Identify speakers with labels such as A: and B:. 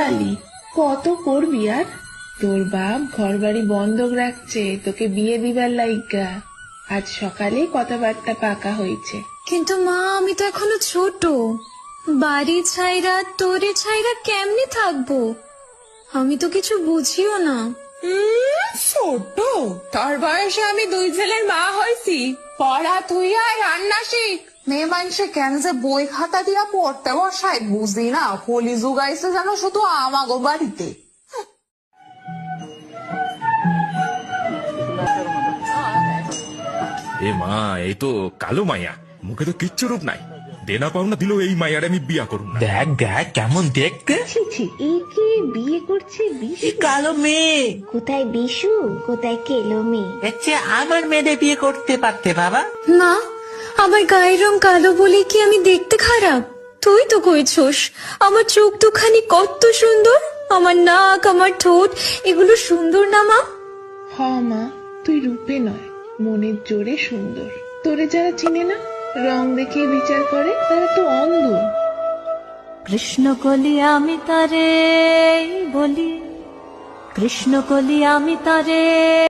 A: বালি, কত করবি আর? তোর বাপ ঘর বাড়ি বন্ধক রাখছে তোকে বিয়ে দিবার লাইগা। আজ সকালে কথাবার্তা পাকা হয়েছে।
B: কিন্তু মা, আমি তো এখনো ছোট। বাড়ি ছাইরা তোরে ছাইরা কেমনে থাকবো? আমি তো কিছু বুঝিও না।
C: ছোট? তোর বয়সে আমি 2 ছেলের মা হয়েছি। পড়া তুই আর রান্না শিখ। মেয়ে মানুষে কেন যে বই খাতা দিয়া পড়তে বসায় বুঝি না। কলি যুগাইছে যেন শুধু আমাগো বাড়িতে।
D: এ মা, এই তো কালো মাইয়া, মুখে তো কিচ্ছু রূপ নাই। দেনা পাওনা দিলেও এই মাইয়ার আমি বিয়া করুম না।
E: দেখ দেখ কেমন দেখতে।
F: ছি ছি, একে বিয়ে করছে বিশু?
E: কালো মেয়ে,
F: কোথায় বিশু, কোথায় কেলো মেয়ে?
E: এর চেয়ে আমার মেয়েদের বিয়ে করতে পারতে বাবা।
B: মা, আমার গায়ের রং কালো বলে কি আমি দেখতে খারাপ? তুই তো কইছস আমার চোখ দুখানি কত সুন্দর, আমার নাক, আমার ঠোঁট, এগুলো সুন্দর না মা?
A: হ মা, তুই রূপে নয় মনের জোরে সুন্দর। তোরে যারা চিনে না, রং দেখে বিচার করে, তারা তো অন্ধ।
B: কৃষ্ণ কলি আমি তারে বলি, কৃষ্ণ কলি আমি তারে